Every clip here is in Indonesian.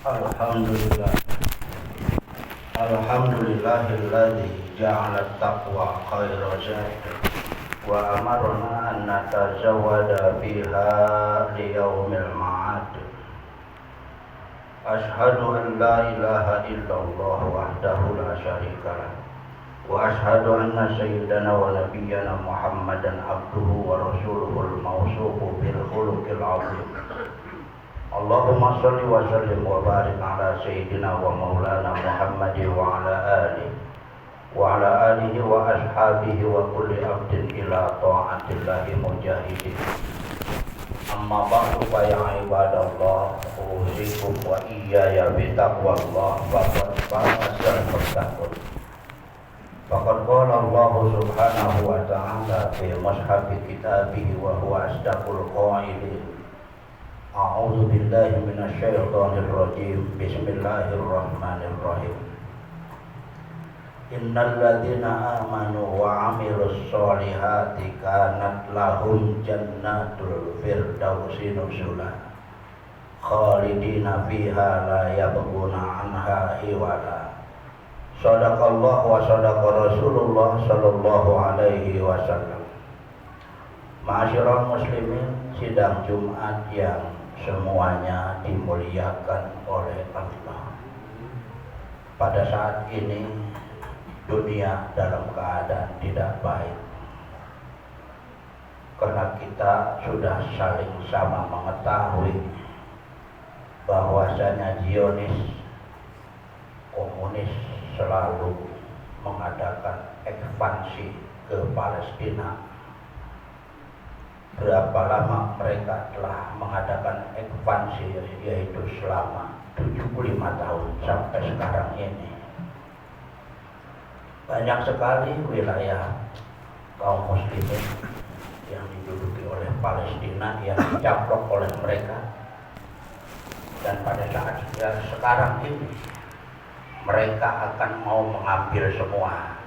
Alhamdulillah. Alhamdulillahilladzi ja'ala at-taqwa khairan zad wa amarna an natazawwada fiha li yaumil ma'ad. Ashhadu an la ilaha illallah wahdahu la syarika lah wa ashhadu anna sayyidana wa nabiyyana Muhammadan abduhu wa rasuluhul mawsufu bil khuluqil azim. Allahumma salli wa sallim wa barik ala sayyidina wa maulana Muhammad wa ala alihi wa ashabihi wa kulli abdin ila ta'atillahi mujahidin. Amma ba'du fa ya ibadallah, usikum wa iyaya bi taqwallah faqad fazal muttaqun. Faqad qala Allah subhanahu wa ta'ala fi mushafi kitabihi wa huwa asdaqul qailin. A'udzu billahi minasyaitonir rajim. Bismillahirrahmanirrahim. Innal ladzina amanu wa 'amilus sholihati kanat lahum jannatul firdausi nuzula khalidina fiha la yabghuna 'anha hiwala. Shadaqallahu wa shadaqa Rasulullah sallallahu alaihi wasallam. Ma'asyiral muslimin, sidang Jumat yang semuanya dimuliakan oleh Allah. Pada saat ini dunia dalam keadaan tidak baik, karena kita sudah saling sama mengetahui bahwasanya Zionis komunis selalu mengadakan ekspansi ke Palestina. Berapa lama mereka telah mengadakan ekspansi, yaitu selama 75 tahun sampai sekarang ini. Banyak sekali wilayah kaum muslimin yang diduduki oleh Palestina yang dicaplok oleh mereka. Dan pada saat sekarang ini mereka akan mau mengambil semua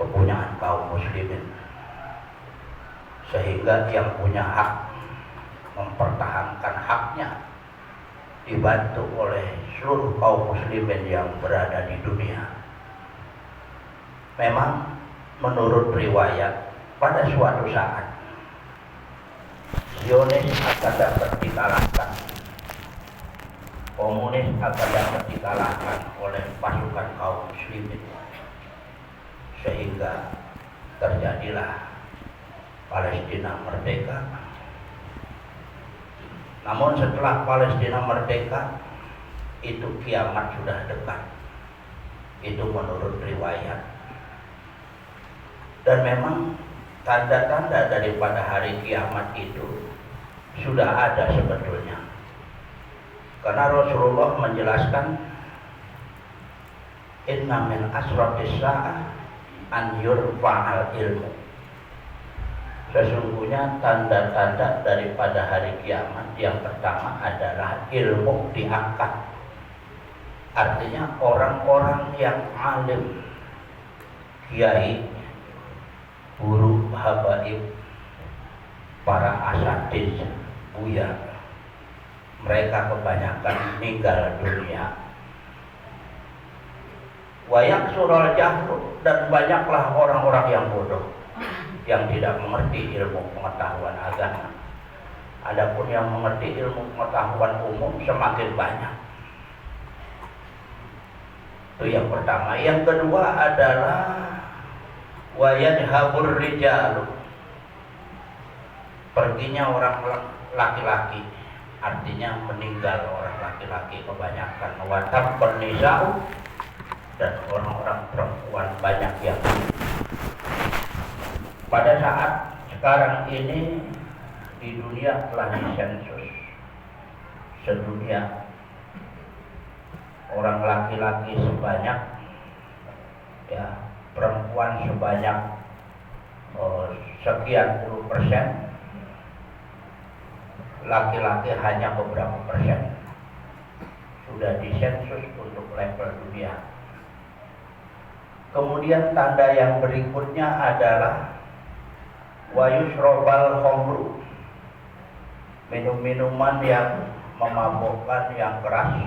kepunyaan kaum muslimin, sehingga yang punya hak mempertahankan haknya dibantu oleh seluruh kaum muslimin yang berada di dunia. Memang menurut riwayat pada suatu saat Zionis akan dapat dikalahkan, komunis akan dapat dikalahkan oleh pasukan kaum muslimin, sehingga terjadilah Palestina merdeka. Namun setelah Palestina merdeka, itu kiamat sudah dekat. Itu menurut riwayat. Dan memang tanda-tanda daripada hari kiamat itu sudah ada sebetulnya. Karena Rasulullah menjelaskan, inna min asratis sa'ah an yurfa'al ilmu. Sesungguhnya tanda-tanda daripada hari kiamat yang pertama adalah ilmu diangkat. Artinya orang-orang yang alim, kiai, guru, habaib, para asatidz, buya, mereka kebanyakan meninggal dunia. Wa yaksurul jahlu, dan banyaklah orang-orang yang bodoh, yang tidak mengerti ilmu pengetahuan agama. Adapun yang mengerti ilmu pengetahuan umum semakin banyak. Itu yang pertama. Yang kedua adalah wa yadhabur rijalu, perginya orang laki-laki, artinya meninggal orang laki-laki kebanyakan. Wa tabqan nisa'u, dan orang-orang perempuan banyak yang. Pada saat sekarang ini di dunia telah disensus sedunia, orang laki-laki sebanyak, ya, perempuan sebanyak sekian puluh persen, laki-laki hanya beberapa persen. Sudah disensus untuk level dunia. Kemudian tanda yang berikutnya adalah wa yushrabal khamru, minum-minuman yang memabukkan, yang keras,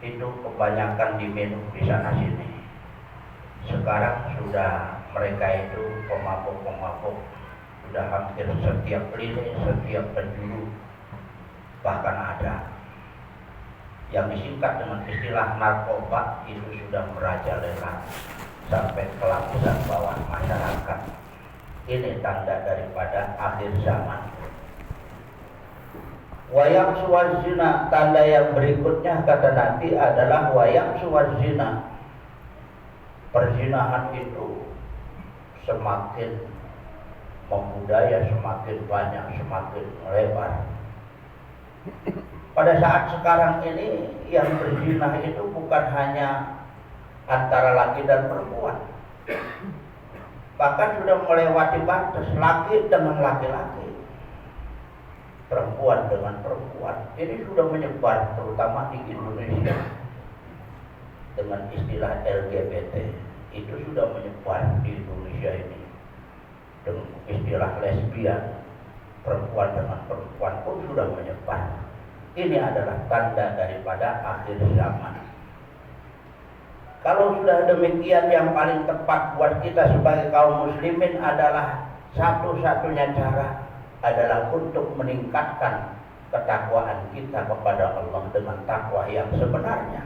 itu kebanyakan diminum di sana sini. Sekarang sudah mereka itu pemabuk-pemabuk, sudah hampir setiap lini, setiap penjuru, bahkan ada yang disingkat dengan istilah narkoba itu sudah merajalela sampai ke lapisan bawah masyarakat. Ini tanda daripada akhir zaman. Wayang suwazina, tanda yang berikutnya kata Nabi adalah wayang suwazina. Perzinahan itu semakin membudaya, semakin banyak, semakin melebar. Pada saat sekarang ini yang berzina itu bukan hanya antara laki dan perempuan, bahkan sudah melewati batas laki dengan laki-laki, perempuan dengan perempuan. Ini sudah menyebar terutama di Indonesia dengan istilah LGBT. Itu sudah menyebar di Indonesia ini dengan istilah lesbian, perempuan dengan perempuan pun sudah menyebar. Ini adalah tanda daripada akhir zaman. Kalau sudah demikian, yang paling tepat buat kita sebagai kaum muslimin adalah satu-satunya cara adalah untuk meningkatkan ketakwaan kita kepada Allah dengan takwa yang sebenarnya.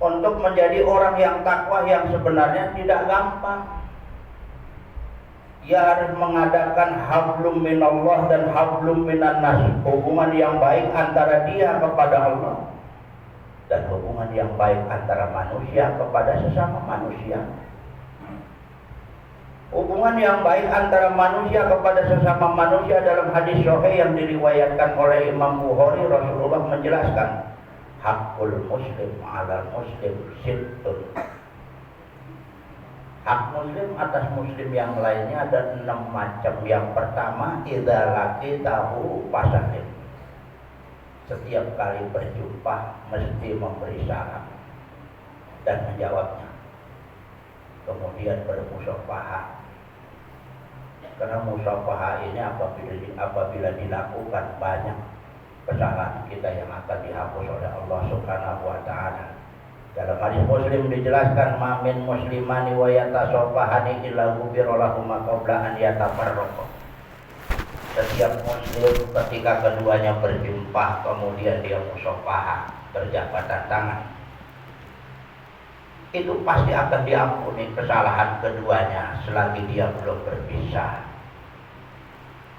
Untuk menjadi orang yang takwa yang sebenarnya tidak gampang. Dia harus mengadakan hablum minallah dan hablum minan nas, hubungan yang baik antara dia kepada Allah dan hubungan yang baik antara manusia kepada sesama manusia. Hubungan yang baik antara manusia kepada sesama manusia dalam hadis sahih yang diriwayatkan oleh Imam Bukhari, Rasulullah menjelaskan hakul muslim ala muslim sittun. Hak muslim atas muslim yang lainnya ada 6 macam. Yang pertama, idza laqitahu fasallim. Setiap kali berjumpa mesti memberi salam dan menjawabnya. Kemudian bermusyafaah. Karena musyafaah ini apabila dilakukan, banyak kesalahan kita yang akan dihapus oleh Allah Subhanahu wa taala. Dalam hadis Muslim dijelaskan, mamin muslimani wa yatasofahani illa ghufira lahum ma qabla an yatafarraqa. Setiap muslim ketika keduanya berjumpa kemudian dia musyafahah, berjabatan tangan, itu pasti akan diampuni kesalahan keduanya selagi dia belum berpisah.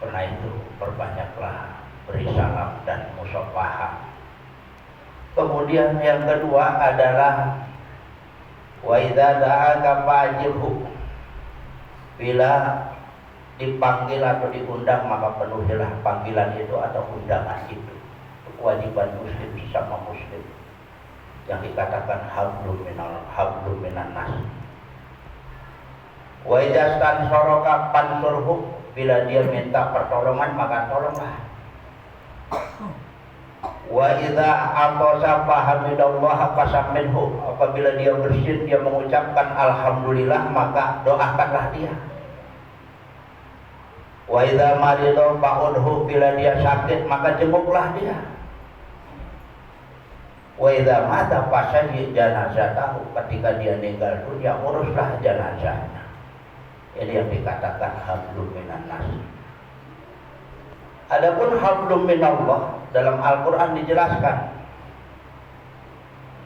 Karena itu perbanyaklah beri salam dan musyafahah. Kemudian yang kedua adalah wa idza da'aka fa'jibhu. Bila dipanggil atau diundang maka penuhilah panggilan itu atau undangan itu. Kewajiban muslim sesama muslim yang dikatakan hablum minan nas. Wa idza stansaraka fansurhu. Bila dia minta pertolongan maka tolonglah. Wa idza aqasa fahamidallah fasamminhu. Apabila dia bersin, dia mengucapkan alhamdulillah, maka doakanlah dia. Wa idza marida fa'udhu. Bila dia sakit maka jenguklah dia. Wa idza mata fasayyi janazatahu. Ketika dia meninggal dunia, uruslah jenazahnya. Ini yang dikatakan hablum minan nas. Adapun hablum minallah, dalam Al-Quran dijelaskan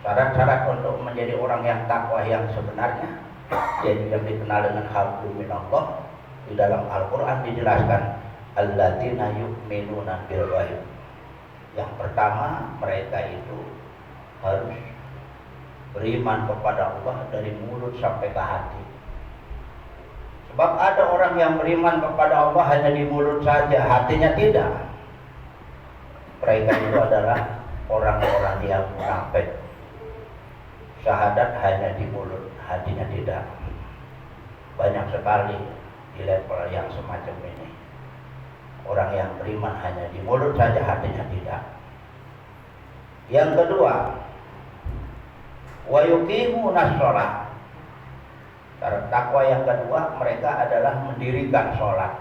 syarat-syarat untuk menjadi orang yang takwa yang sebenarnya, yaitu yang dikenal dengan hablum minallah. Di dalam Al-Quran dijelaskan alladzina yu'minuna bil ghaib. Yang pertama, mereka itu harus beriman kepada Allah dari mulut sampai ke hati. Sebab ada orang yang beriman kepada Allah hanya di mulut saja, hatinya tidak. Mereka itu adalah orang-orang yang munafik. Syahadat hanya di mulut, hatinya tidak. Banyak sekali di level yang semacam ini. Orang yang beriman hanya di mulut saja, hatinya tidak. Yang kedua, wa yuqimunas shalah. Karena takwa yang kedua, mereka adalah mendirikan sholat.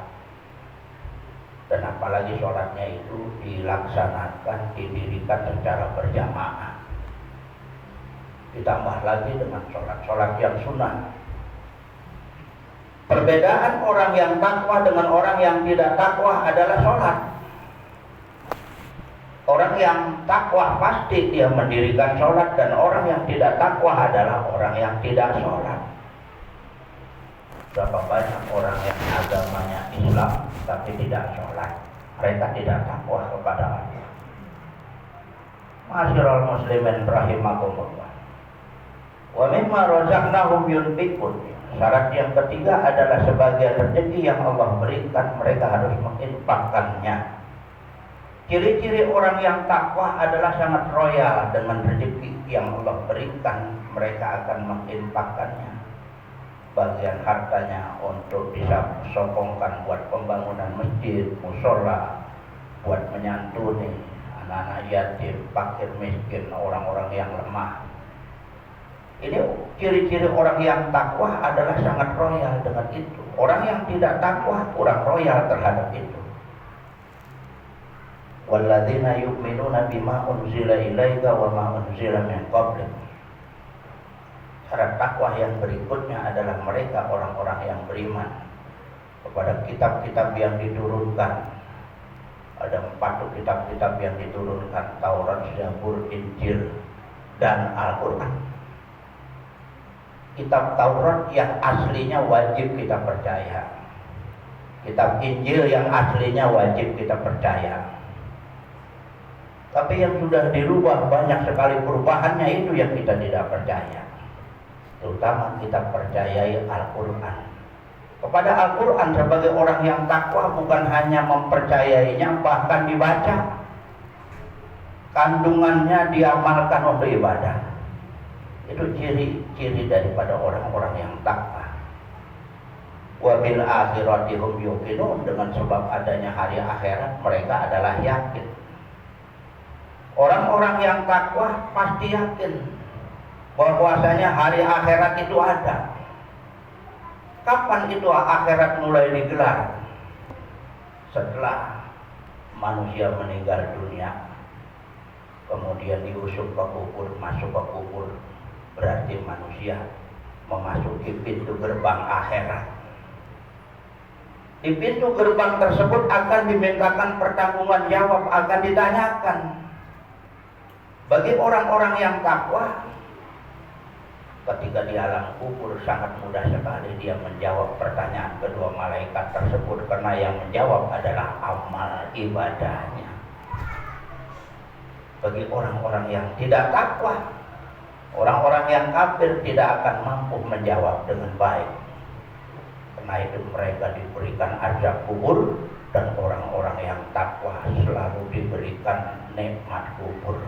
Dan apalagi sholatnya itu dilaksanakan, didirikan secara berjamaah. Ditambah lagi dengan sholat yang sunnah. Perbedaan orang yang takwa dengan orang yang tidak takwa adalah sholat. Orang yang takwa pasti dia mendirikan sholat, dan orang yang tidak takwa adalah orang yang tidak sholat. Berapa banyak orang yang agamanya Islam tapi tidak sholat, mereka tidak takwa kepada Allah. Ma'asyiral muslimin rahimakumullah. Wa mimma razaqnahum yunfiqun. Syarat yang ketiga adalah sebagian rezeki yang Allah berikan mereka harus menginfakkannya. Ciri-ciri orang yang takwa adalah sangat royal dengan rezeki yang Allah berikan, mereka akan menginfakkannya. Bagian hartanya untuk bisa sokongkan buat pembangunan masjid, musola, buat menyantuni anak-anak yatim, fakir miskin, orang-orang yang lemah. Ini ciri-ciri orang yang takwa adalah sangat royal dengan itu. Orang yang tidak takwa kurang royal terhadap itu. Walladzina yu'minuna bima unzila ilaika wa ma unzila min qablik. Syarat takwa yang berikutnya adalah mereka orang-orang yang beriman kepada kitab-kitab yang diturunkan. Ada 4 kitab-kitab yang diturunkan: Taurat, Zabur, Injil, dan Al-Quran. Kitab Taurat yang aslinya wajib kita percaya. Kitab Injil yang aslinya wajib kita percaya. Tapi yang sudah dirubah banyak sekali perubahannya, itu yang kita tidak percaya. Terutama kita percayai Al-Quran. Kepada Al-Quran sebagai orang yang takwa bukan hanya mempercayainya, bahkan dibaca, kandungannya diamalkan untuk ibadah. Itu ciri-ciri daripada orang-orang yang takwa. Wa bil akhirati hum yuqinun. Dengan sebab adanya hari akhirat mereka adalah yakin. Orang-orang yang takwa pasti yakin bahwasanya hari akhirat itu ada. Kapan itu akhirat mulai digelar? Setelah manusia meninggal dunia, kemudian diusung ke kubur, masuk ke kubur, berarti manusia memasuki pintu gerbang akhirat. Di pintu gerbang tersebut akan dimintakan pertanggungan jawab, akan ditanyakan. Bagi orang-orang yang takwa, ketika di alam kubur sangat mudah sekali dia menjawab pertanyaan kedua malaikat tersebut, karena yang menjawab adalah amal ibadahnya. Bagi orang-orang yang tidak takwa, orang-orang yang kafir tidak akan mampu menjawab dengan baik. Karena itu mereka diberikan azab kubur, dan orang-orang yang takwa selalu diberikan nikmat kubur.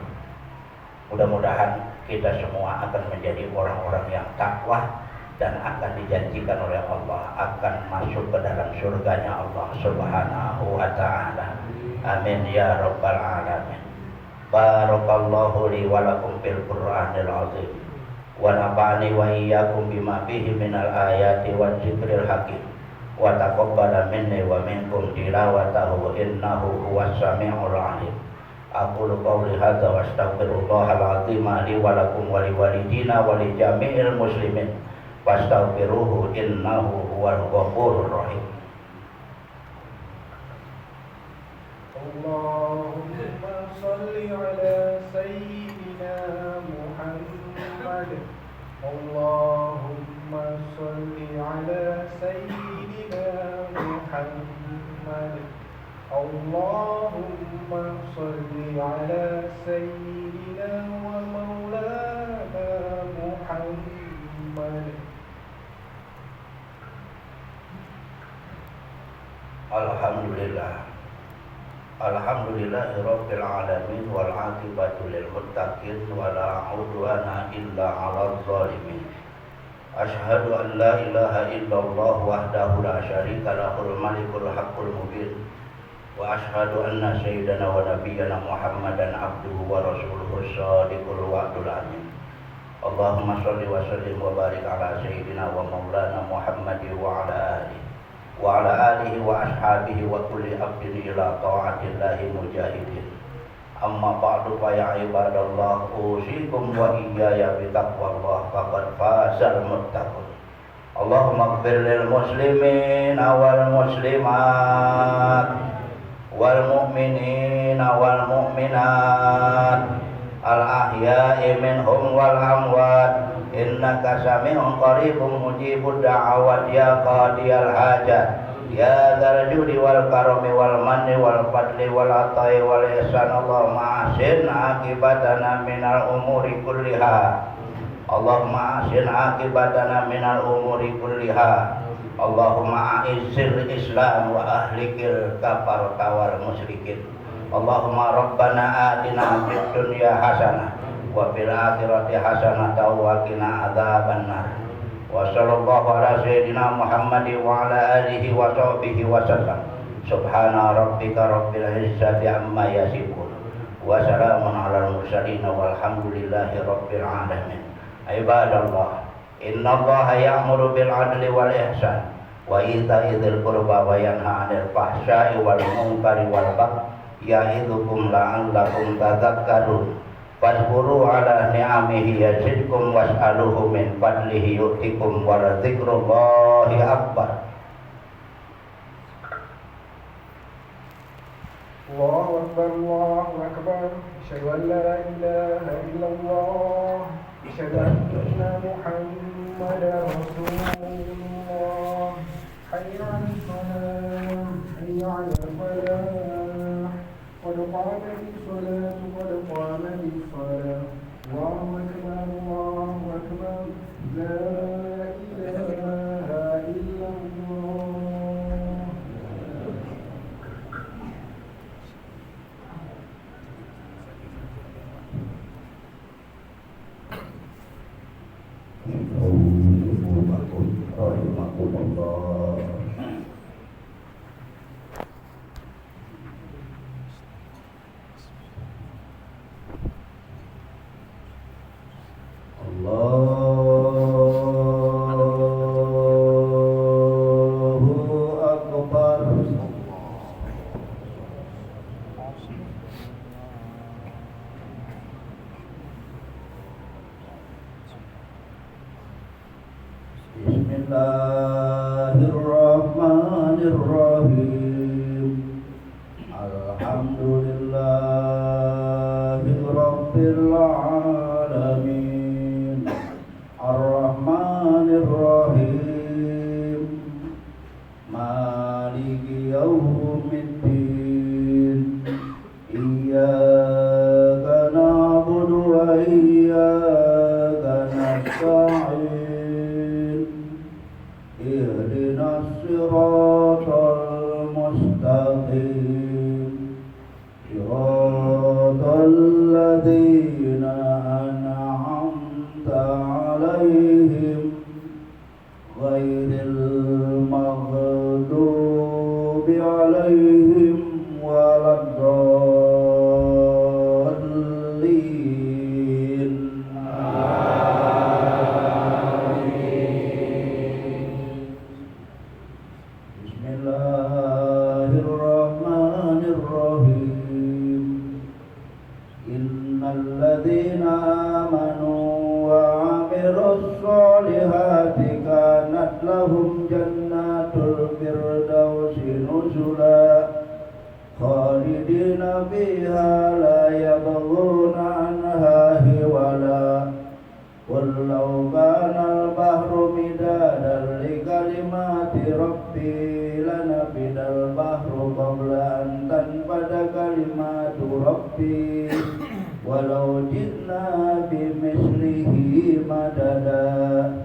Mudah-mudahan kita semua akan menjadi orang-orang yang takwa dan akan dijanjikan oleh Allah akan masuk ke dalam surganya Allah Subhanahu wa ta'ala. Amin ya rabbal alamin. Barakallahu li wa lakum fil Qur'anil azim. Wa nafa'ani wa iyyakum bima fihi minal ayati wal dzikril hakim. Wa taqabbala minni wa minkum tilawatahu innahu huwas samiul alim. Aqulu qawli hadza wa astaghfirullahal azim li wa lakum wa liwalidina wa li jami'il muslimin fastaghfiruhu innahu huwal ghafurur rahim. Allahumma shalli ala sayyidina Muhammad. Allahumma shalli ala sayyidina Muhammad. Allahumma shalli ala sayyidina wa maulana Muhammad. Alhamdulillah. Alhamdulillahirabbil alamin wal aqibatu lil muttaqin wa la udwana illa 'alal zalimin. Asyhadu an la ilaha illallah wahdahu la syarika lahul malikul haqqul mubin. Wa asyhadu anna sayyidana wa nabiyyana Muhammadan abduhu wa rasuluhu shadiqul wa'dul amin. Allahumma shalli wa sallim wa barik ala sayyidina wa maulana Muhammad wa ala alihi wa ala alihi wa ashabihi wa kulli abdin ila ta'atillahi mujahidin. Amma ba'du fa ya ibadallah, usikum wa iyaya bi taqwallah, faqad fazal muttaqun. Allahumma ighfir lil muslimin wal muslimat wal mu'minin wal mu'minat al ahya'i minhum wal amwat, innaka sami'un qaribun mujibud da'awat ya qadiyal hajat ya dzal judi wal karami wal manni wal fadli wal ata'i wal ihsan. Allahumma ahsin akibatana minal umuri kulliha, Allahumma ahsin akibatana minal umuri kulliha. Allahumma a'izzil islam wa ahlikil kafarata wal musyrikin. Allahumma rabbana atina fid dunya hasanah wa fil akhirati hasanah wa qina adzabannar. Wa sallallahu ala sayyidina Muhammadin wa ala alihi wa sahbihi wa sallam. Subhana rabbika rabbil izzati amma yasifun wa salamun alal mursalin walhamdulillahi rabbil alamin. Ibadallah, innallaha ya'muru bil adli wal ihsan wa ita'i dzil qurba wa yanha 'anil fahsya'i wal munkari wal baghi ya'idzukum la'allakum tadhakkarun. Fadhkuru ala ni'amihi yazidkum was'aluhu min fadlihi yu'tikum wa dzikrullahi akbar. Allahu akbar, Allahu akbar. Asyhadu an la ilaha illallah, asyhadu anna Muhammadar Rasulullah. Hayya 'alas salam, hayya 'alal falah. Qad qamatis salatu, qad qamatis salah. Allahu akbar, Allahu akbar. La ilaha illallah. Bismillahirrahmanirrahim. Alhamdulillahi rabbil alamin. Ar-Rahmanir-Rahim. Maliki yaumiddin. Iyyaka na'budu wa iyyaka nasta'in. Ihdinas siratal mustaqim. Siratal ladzina an'amta 'alaihim ghairil maghdubi 'alaihim waladdallin. Bismillahirrahmanirrahim. Innal ladzina amanu wa 'amilus solihati kanat lahum jannatul firdausi nuzula khalidina fiha la yabghuna anha hiwala. Qul law kana al-bahru midadan li kalimati rabbi lanafidal bahru qabla an tanfada kalimatu rabbi walau ji'na bimithlihi madada.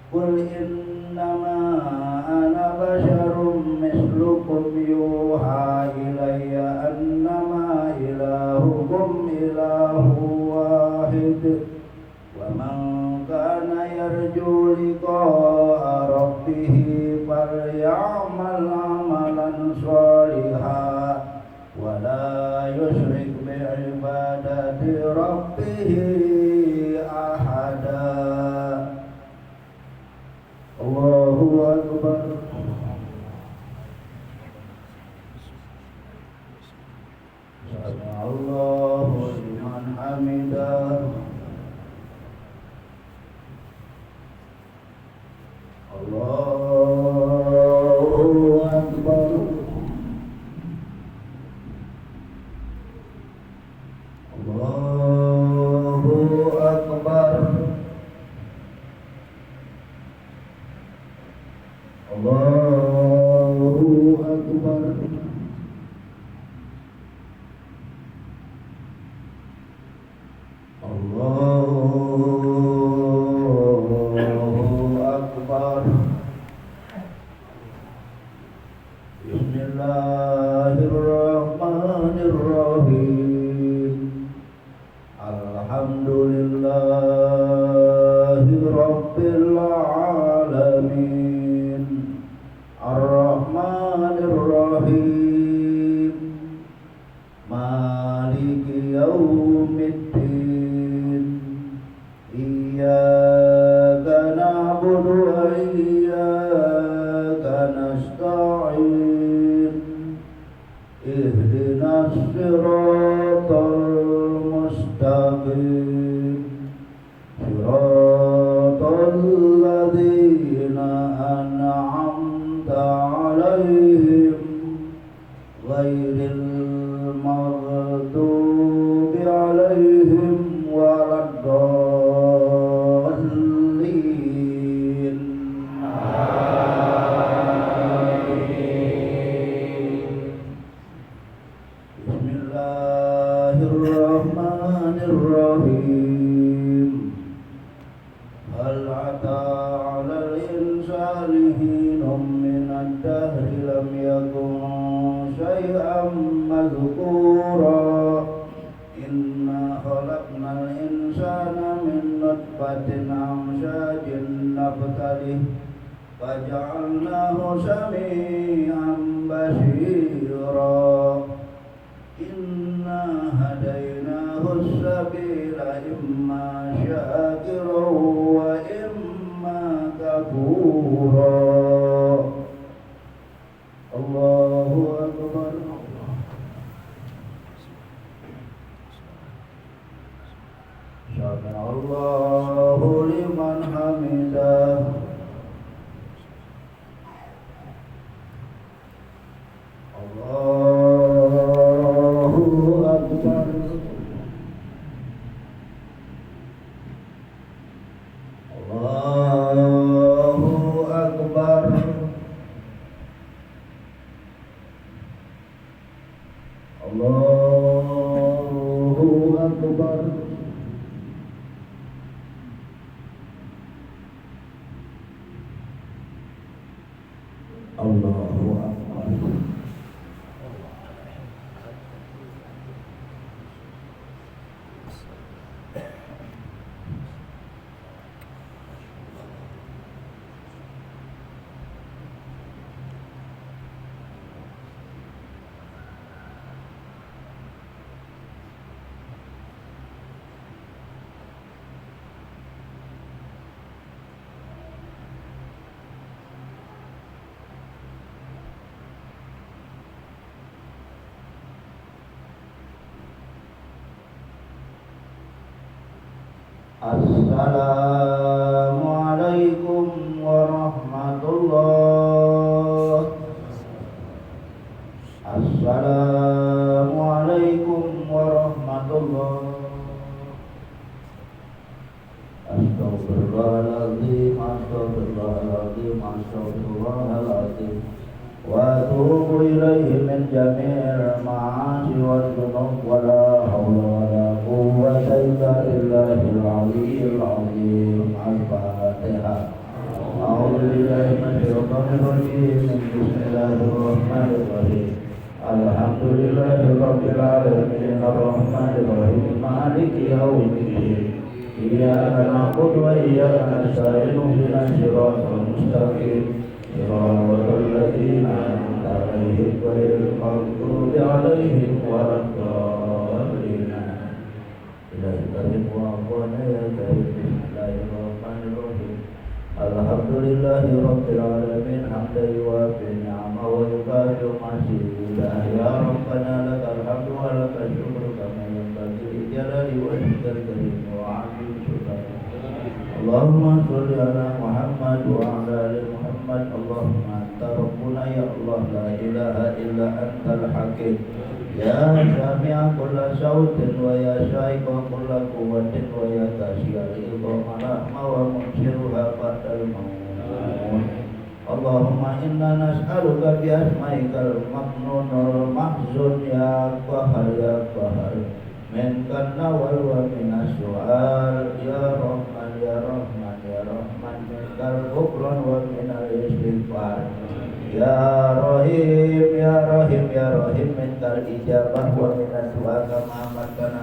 Qul innama ana basyarum mislukum yuha ilayya annama ilahukum ilahu wahid. Wa man kana yarju liqa'a rabbih falyamal amalan shalihan wa la yusyrik bi'ibadati rabbih ahada. Allahu akbar. Allahu liman hamidah. Allahu akbar. Allahu akbar. Allahu akbar. Allahu akbar. Bismillahirrahmanirrahim. Alhamdulillahi rabbil alamin. Ar-Rahmanir Rahim. Maliki yaumiddin. Iyyaka na'budu wa iyyaka nasta'in. Ihdinas siratal mustaqim. Siratal ladzina an'amta 'alaihim ghairil maghdubi 'alaihim waladdallin. Bismillahirrahmanirrahim. Hal ata 'alal insani hinum minad dahri lam yakun syai'an madhkura. Inna khalaqnal insana min nutfatin amsyajin nabtalih faja'alnahu sami'an basira. Inna hadainahu as-sabila imma syakiran wa imma kafura. Allahu akbar. Sami Allahu liman hamidah. Allahu akbar. Allahu akbar. Allahu akbar. Allahu akbar. Assalamualaikum warahmatullah. Assalamualaikum warahmatullah. Astaghfirullahaladzim, astaghfirullahaladzim, astaghfirullahaladzim. Wa atubu ilaihi min jami'il ma'asi wa dzunub wa la hawla wa la quwwata illa billahil aliyyil azim. Al-Fatihah. A'udzu billahi minasyaitonir rajim. Bismillahirrahmanirrahim. Alhamdulillahi rabbil alamin. Ar-Rahmanir Rahim. Maliki yaumiddin. Iyyaka na'budu wa iyyaka nasta'in. Ihdinas siratal mustaqim. Siratal ladzina an'amta 'alaihim ghairil maghdubi 'alaihim waladdallin. Bismillahirrahmanirrahim. Alhamdulillahi rabbil alamin. Hamdan yuwafi ni'amahu wa yukafi'u mazidah. Ya Rabbana lakal hamdu wa lakal الكريم وعجل سلطانه اللهم صل على محمد وعلى آل محمد اللهم أنت ربنا يا الله لا إله إلا أنت الحكيم يا سامع كل صوت ويا شايق كل قوة ويا كاشي العظام رحمة ومنشرها بعد الموت اللهم إنا نسألك بأسمائك المكنون المحزون يا قهر يا قهر منك النول ومن السؤال يا رحمن يا رحمن يا رحمن منك الغفران ومن الاستغفار يا رحيم يا رحيم يا رحيم منك الإجابة ومن الدعاء كما أمرتنا